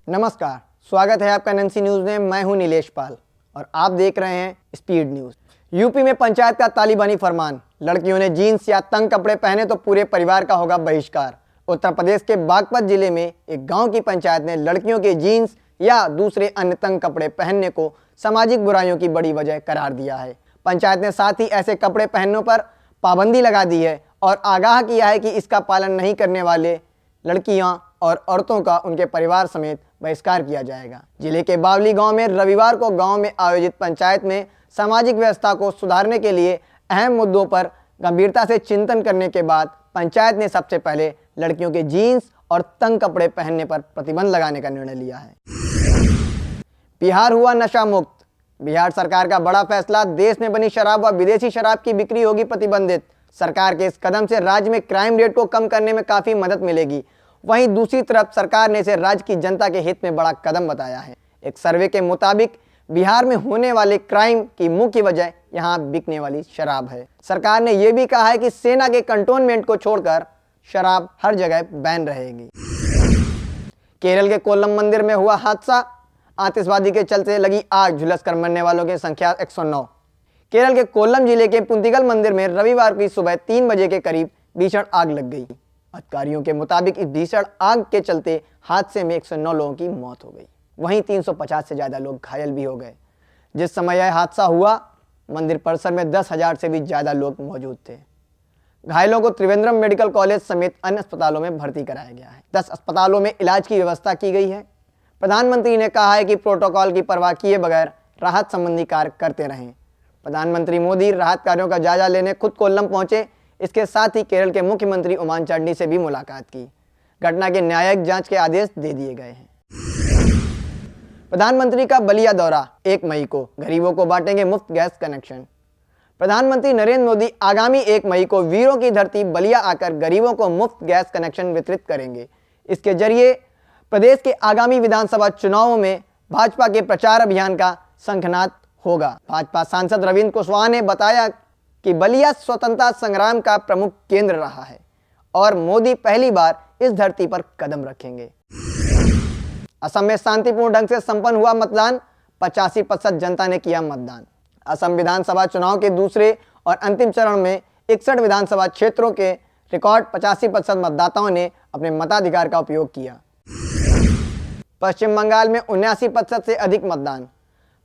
नमस्कार, स्वागत है आपका एनएनसी न्यूज में। मैं हूं नीलेश पाल और आप देख रहे हैं स्पीड न्यूज। यूपी में पंचायत का तालिबानी फरमान, लड़कियों ने जीन्स या तंग कपड़े पहने तो पूरे परिवार का होगा बहिष्कार। उत्तर प्रदेश के बागपत जिले में एक गांव की पंचायत ने लड़कियों के जीन्स या दूसरे अन्य तंग कपड़े पहनने को सामाजिक बुराइयों की बड़ी वजह करार दिया है। पंचायत ने साथ ही ऐसे कपड़े पहनने पर पाबंदी लगा दी है और आगाह किया है कि इसका पालन नहीं करने वाले लड़कियां और औरतों का उनके परिवार समेत बहिष्कार किया जाएगा। जिले के बावली गांव में रविवार को गांव में आयोजित पंचायत में सामाजिक व्यवस्था को सुधारने के लिए अहम मुद्दों पर गंभीरता से चिंतन करने के बाद पंचायत ने सबसे पहले लड़कियों के जीन्स और तंग कपड़े पहनने पर प्रतिबंध लगाने का निर्णय लिया है। बिहार हुआ नशा मुक्त। बिहार सरकार का बड़ा फैसला, देश में बनी शराब व विदेशी शराब की बिक्री होगी प्रतिबंधित। सरकार के इस कदम से राज्य में क्राइम रेट को कम करने में काफी मदद मिलेगी। वहीं दूसरी तरफ सरकार ने इसे राज्य की जनता के हित में बड़ा कदम बताया है। एक सर्वे के मुताबिक बिहार में होने वाले क्राइम की मुख्य वजह यहां बिकने वाली शराब है। सरकार ने यह भी कहा है कि सेना के कंटोनमेंट को छोड़कर शराब हर जगह बैन रहेगी। केरल के कोल्लम मंदिर में हुआ हादसा, आतिशबाजी के चलते लगी आग, झुलसकर मरने वालों की संख्या 109। केरल के कोल्लम जिले के पुंतिगल मंदिर में रविवार की सुबह 3 बजे के करीब भीषण आग लग गई। अधिकारियों के मुताबिक इस भीषण आग के चलते हादसे में 109 लोगों की मौत हो गई। वहीं 350 से ज्यादा लोग घायल भी हो गए। जिस समय यह हादसा हुआ, मंदिर परिसर में 10,000 से भी ज्यादा लोग मौजूद थे। घायलों को त्रिवेंद्रम मेडिकल कॉलेज समेत अन्य अस्पतालों में भर्ती कराया गया है। 10 अस्पतालों में इलाज की व्यवस्था की गई है। प्रधानमंत्री ने कहा है कि प्रोटोकॉल की परवाह किए बगैर राहत संबंधी कार्य करते रहें। प्रधानमंत्री मोदी राहत कार्यों का जायजा लेने खुद कोल्लम पहुंचे। इसके साथ ही केरल के मुख्यमंत्री उमान चांडी से भी मुलाकात की। घटना के न्यायिक जांच के आदेश दे दिए गए हैं। प्रधानमंत्री का बलिया दौरा, 1 मई को गरीबों को बांटेंगे मुफ्त गैस कनेक्शन। प्रधानमंत्री नरेंद्र मोदी आगामी 1 मई को वीरों की धरती बलिया आकर गरीबों को मुफ्त गैस कनेक्शन वितरित करेंगे। इसके जरिए प्रदेश के आगामी विधानसभा चुनावों में भाजपा के प्रचार अभियान का शंखनाद होगा। भाजपा सांसद रविंद्र कुशवाहा ने बताया कि बलिया स्वतंत्रता संग्राम का प्रमुख केंद्र रहा है और मोदी पहली बार इस धरती पर कदम रखेंगे। असम में शांतिपूर्ण ढंग से संपन्न हुआ मतदान, 85% जनता ने किया मतदान। असम विधानसभा चुनाव के दूसरे और अंतिम चरण में 61 विधानसभा क्षेत्रों के रिकॉर्ड 85% मतदाताओं ने अपने मताधिकार का उपयोग किया। पश्चिम बंगाल में 79% से अधिक मतदान।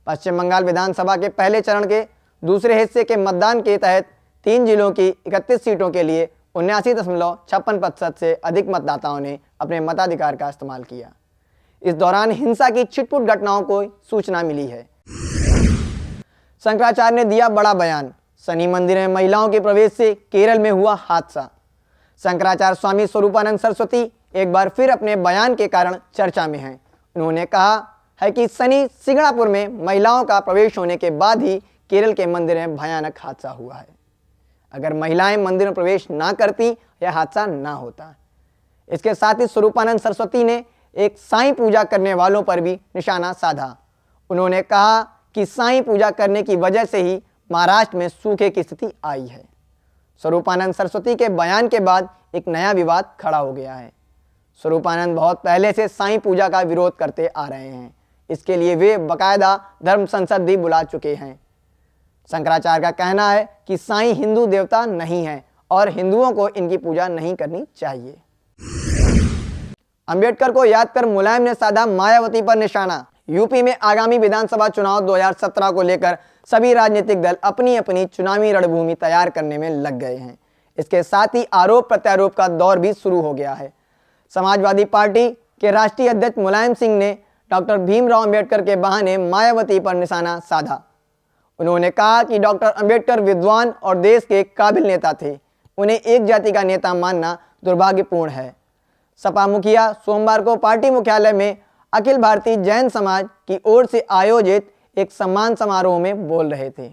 पश्चिम बंगाल विधानसभा के पहले चरण के दूसरे हिस्से के मतदान के तहत 3 जिलों की 31 सीटों के लिए 79.56% से अधिक मतदाताओं ने अपने मताधिकार का इस्तेमाल किया। इस दौरान हिंसा की छिटपुट घटनाओं को सूचना मिली है। शंकराचार्य ने दिया बड़ा बयान, शनि मंदिर में महिलाओं के प्रवेश से केरल में हुआ हादसा। शंकराचार्य स्वामी स्वरूपानंद सरस्वती एक बार फिर अपने बयान के कारण चर्चा में हैं। उन्होंने कहा है कि शनि सिंगणापुर में महिलाओं का प्रवेश होने के बाद ही केरल के मंदिर में भयानक हादसा हुआ है। अगर महिलाएं मंदिर में प्रवेश ना करती, यह हादसा ना होता। इसके साथ ही स्वरूपानंद सरस्वती ने एक साईं पूजा करने वालों पर भी निशाना साधा। उन्होंने कहा कि साईं पूजा करने की वजह से ही महाराष्ट्र में सूखे की स्थिति आई है। स्वरूपानंद सरस्वती के बयान के बाद एक नया विवाद खड़ा हो गया है। स्वरूपानंद बहुत पहले से साईं पूजा का विरोध करते आ रहे हैं। इसके लिए वे बकायदा धर्म संसद भी बुला चुके हैं। शंकराचार्य का कहना है कि साईं हिंदू देवता नहीं है और हिंदुओं को इनकी पूजा नहीं करनी चाहिए। अंबेडकर को याद कर मुलायम ने साधा मायावती पर निशाना। यूपी में आगामी विधानसभा चुनाव 2017 को लेकर सभी राजनीतिक दल अपनी अपनी चुनावी रणभूमि तैयार करने में लग गए हैं। इसके साथ ही आरोप प्रत्यारोप का दौर भी शुरू हो गया है। समाजवादी पार्टी के राष्ट्रीय अध्यक्ष मुलायम सिंह ने डॉक्टर भीमराव अंबेडकर के बहाने मायावती पर निशाना साधा। उन्होंने कहा कि डॉक्टर अंबेडकर विद्वान और देश के काबिल नेता थे। उन्हें एक जाति का नेता मानना दुर्भाग्यपूर्ण है। सपा मुखिया सोमवार को पार्टी मुख्यालय में अखिल भारतीय जैन समाज की ओर से आयोजित एक सम्मान समारोह में बोल रहे थे।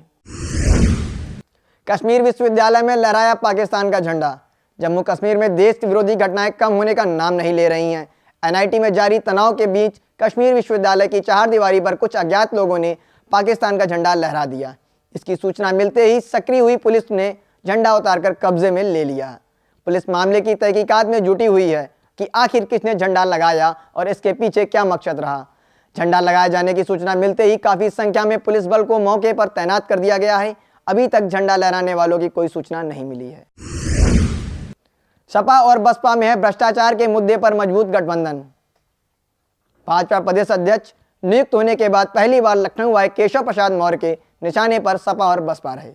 कश्मीर विश्वविद्यालय में लहराया पाकिस्तान का झंडा। जम्मू कश्मीर में देश विरोधी घटनाएं कम होने का नाम नहीं ले रही हैं। एनआईटी में जारी तनाव के बीच कश्मीर विश्वविद्यालय की चारदीवारी पर कुछ अज्ञात लोगों ने पाकिस्तान का झंडा लहरा दिया। इसकी सूचना मिलते ही सक्रिय हुई पुलिस ने झंडा उतारकर कब्जे में ले लिया। पुलिस मामले की तहकीकात में जुटी हुई है। कि आखिर किसने झंडा लगाया और इसके पीछे क्या मकसद रहा। झंडा लगाए जाने की सूचना मिलते ही काफी संख्या में पुलिस बल को मौके पर तैनात कर दिया गया है। अभी तक झंडा लहराने वालों की कोई सूचना नहीं मिली है। सपा और बसपा में है भ्रष्टाचार के मुद्दे पर मजबूत गठबंधन। भाजपा प्रदेश अध्यक्ष नियुक्त होने के बाद पहली बार लखनऊ आए केशव प्रसाद मौर्य के निशाने पर सपा और बसपा रहे।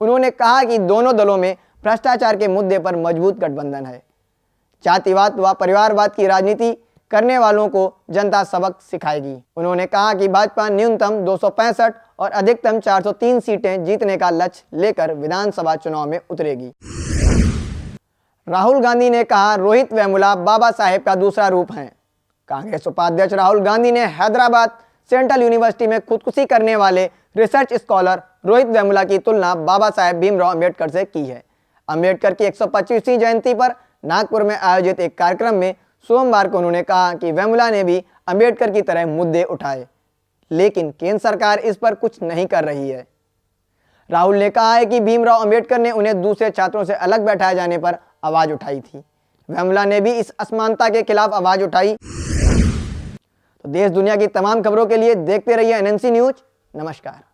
उन्होंने कहा कि दोनों दलों में भ्रष्टाचार के मुद्दे पर मजबूत गठबंधन है। जातिवाद व परिवारवाद की राजनीति करने वालों को जनता सबक सिखाएगी। उन्होंने कहा कि भाजपा न्यूनतम 265 और अधिकतम 403 सीटें जीतने का लक्ष्य लेकर विधानसभा चुनाव में उतरेगी। राहुल गांधी ने कहा, रोहित वेमुला बाबा साहेब का दूसरा रूप हैं। कांग्रेस उपाध्यक्ष राहुल गांधी ने हैदराबाद सेंट्रल यूनिवर्सिटी में खुदकुशी करने वाले रिसर्च स्कॉलर रोहित वेमुला की तुलना बाबा साहेब भीमराव अंबेडकर से की है। अंबेडकर की 125वीं जयंती पर नागपुर में आयोजित एक कार्यक्रम में सोमवार को उन्होंने कहा कि वेमुला ने भी अंबेडकर की तरह मुद्दे उठाए, लेकिन केंद्र सरकार इस पर कुछ नहीं कर रही है। राहुल ने कहा है कि भीमराव अंबेडकर ने उन्हें दूसरे छात्रों से अलग बैठाए जाने पर आवाज उठाई थी। वेमुला ने भी इस असमानता के खिलाफ आवाज उठाई। तो देश दुनिया की तमाम खबरों के लिए देखते रहिए एनएनसी न्यूज। नमस्कार।